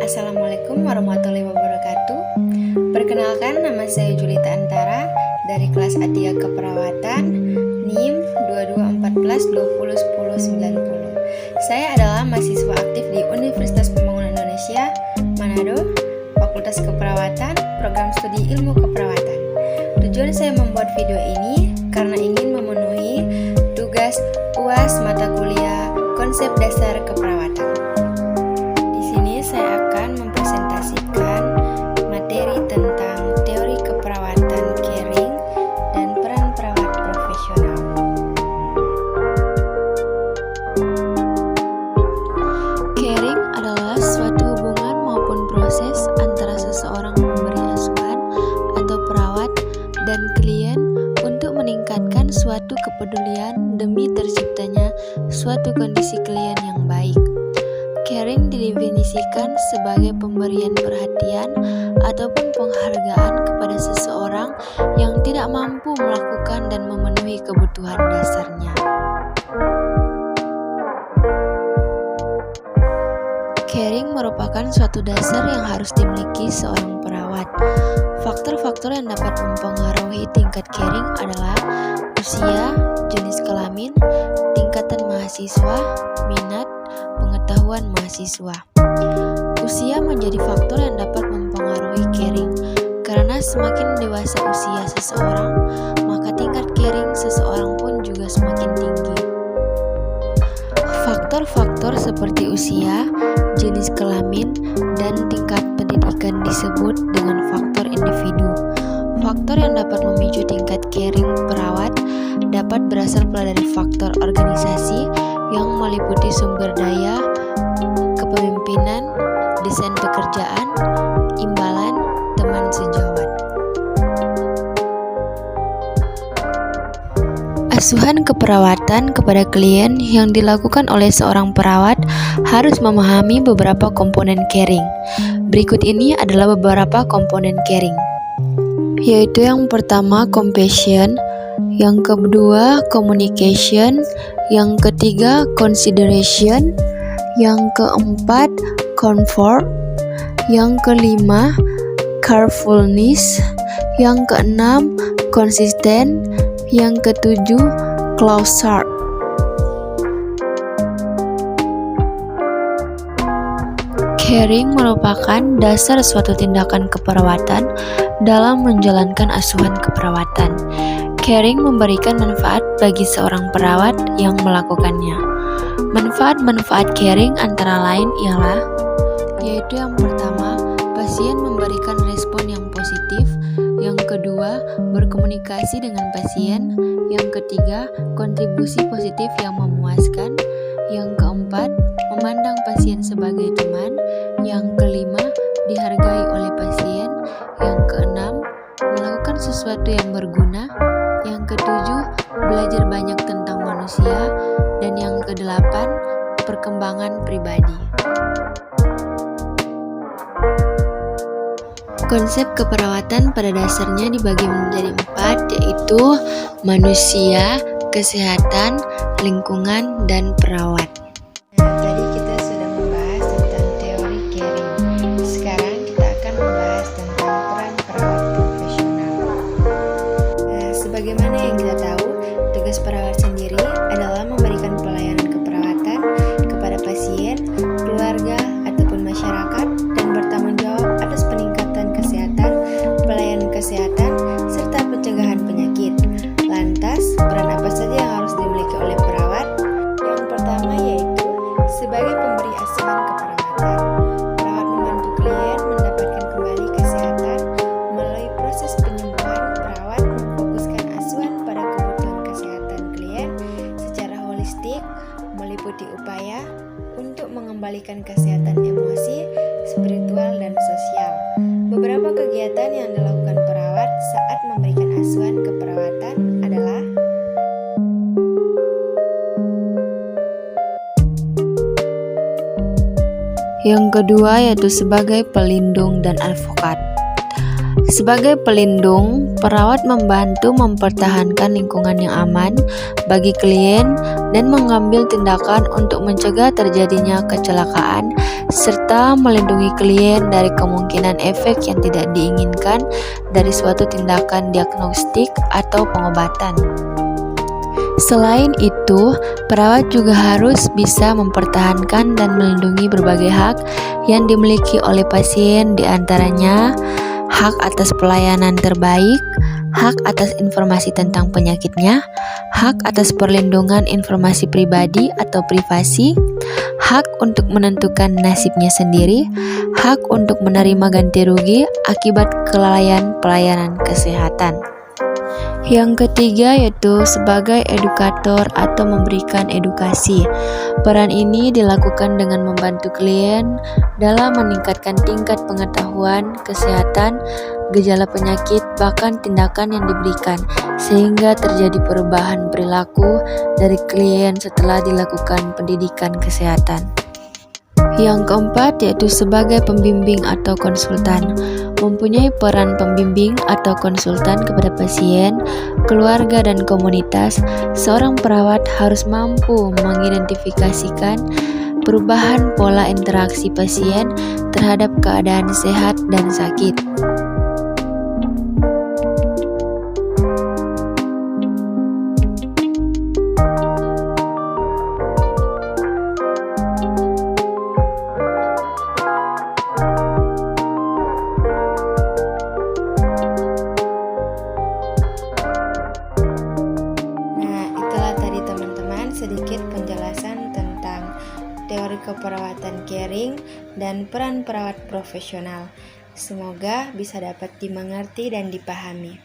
Assalamualaikum warahmatullahi wabarakatuh. Perkenalkan, nama saya Julita Antara dari kelas A3 Keperawatan NIM 2214201090. Saya adalah mahasiswa aktif di Universitas Pembangunan Indonesia, Manado, Fakultas Keperawatan, Program Studi Ilmu Keperawatan. Tujuan saya membuat video ini karena ingin memenuhi tugas UAS mata kuliah Konsep Dasar Keperawatan. Di sini saya akan mempresentasikan materi tentang teori keperawatan caring dan peran perawat profesional. Caring adalah suatu hubungan maupun proses antara seseorang pemberi asuhan atau perawat dan klien untuk meningkatkan suatu kepedulian demi terciptanya suatu kondisi klien yang baik. Caring didefinisikan sebagai pemberian perhatian ataupun penghargaan kepada seseorang yang tidak mampu melakukan dan memenuhi kebutuhan dasarnya. Caring merupakan suatu dasar yang harus dimiliki seorang perawat. Faktor-faktor yang dapat mempengaruhi tingkat caring adalah usia, jenis kelamin, tingkatan mahasiswa, minat, pengetahuan mahasiswa. Usia menjadi faktor yang dapat mempengaruhi caring, karena semakin dewasa usia seseorang, maka tingkat caring seseorang pun juga semakin tinggi. Faktor-faktor seperti usia, jenis kelamin, dan tingkat pendidikan disebut dengan faktor individu. Faktor yang dapat memicu tingkat caring perawat dapat berasal pula dari faktor organisasi yang meliputi sumber daya, kepemimpinan, desain pekerjaan, imbalan, teman sejawat. Asuhan keperawatan kepada klien yang dilakukan oleh seorang perawat harus memahami beberapa komponen caring. Berikut ini adalah beberapa komponen caring, yaitu yang pertama compassion, yang kedua communication, yang ketiga consideration, yang keempat comfort, yang kelima carefulness, yang keenam consistent, yang ketujuh closer. Caring merupakan dasar suatu tindakan keperawatan dalam menjalankan asuhan keperawatan. Caring memberikan manfaat bagi seorang perawat yang melakukannya. Manfaat-manfaat caring antara lain ialah, yaitu yang pertama, pasien memberikan respon yang positif, yang kedua, berkomunikasi dengan pasien, yang ketiga, kontribusi positif yang memuaskan, yang keempat, memandang pasien sebagai teman, yang kelima, dihargai oleh pasien, yang keenam, melakukan sesuatu yang berguna, yang ketujuh, belajar banyak tentang manusia, dan yang kedelapan, perkembangan pribadi. Konsep keperawatan pada dasarnya dibagi menjadi 4, yaitu manusia, kesehatan, lingkungan, dan perawat. Nah, tadi kita sudah membahas tentang teori caring. Sekarang kita akan membahas tentang peran perawat profesional. Nah, sebagaimana yang kita tahu, tugas perawat sendiri adalah memberikan pelayanan keperawatan kepada pasien, keluarga, ataupun masyarakat, dan bertanggung jawab atas peningkatan kesehatan, pelayanan kesehatan, serta pencegahan penyakit. Lantas, peran apa saja yang harus dimiliki oleh perawat? Yang pertama yaitu sebagai pemberi asuhan keperawatan. Perawat membantu klien mendapatkan kembali kesehatan. Melalui proses penyembuhan, perawat memfokuskan asuhan pada kebutuhan kesehatan klien secara holistik, meliputi upaya untuk mengembalikan kesehatan emosi, spiritual, dan sosial. Beberapa kegiatan yang dilakukan perawat saat memberikan asuhan keperawatan adalah yang kedua, yaitu sebagai pelindung dan advokat. Sebagai pelindung, perawat membantu mempertahankan lingkungan yang aman bagi klien dan mengambil tindakan untuk mencegah terjadinya kecelakaan serta melindungi klien dari kemungkinan efek yang tidak diinginkan dari suatu tindakan diagnostik atau pengobatan. Selain itu, perawat juga harus bisa mempertahankan dan melindungi berbagai hak yang dimiliki oleh pasien, diantaranya hak atas pelayanan terbaik, hak atas informasi tentang penyakitnya, hak atas perlindungan informasi pribadi atau privasi, hak untuk menentukan nasibnya sendiri, hak untuk menerima ganti rugi akibat kelalaian pelayanan kesehatan. Yang ketiga yaitu sebagai edukator atau memberikan edukasi. Peran ini dilakukan dengan membantu klien dalam meningkatkan tingkat pengetahuan kesehatan, gejala penyakit, bahkan tindakan yang diberikan, sehingga terjadi perubahan perilaku dari klien setelah dilakukan pendidikan kesehatan. Yang keempat yaitu sebagai pembimbing atau konsultan. Mempunyai peran pembimbing atau konsultan kepada pasien, keluarga, dan komunitas, seorang perawat harus mampu mengidentifikasikan perubahan pola interaksi pasien terhadap keadaan sehat dan sakit. Sedikit penjelasan tentang teori keperawatan caring dan peran perawat profesional. Semoga bisa dapat dimengerti dan dipahami.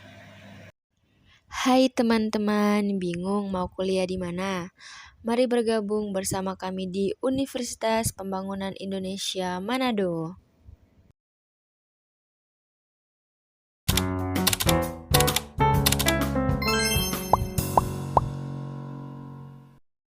Hai teman-teman, bingung mau kuliah di mana? Mari bergabung bersama kami di Universitas Pembangunan Indonesia Manado.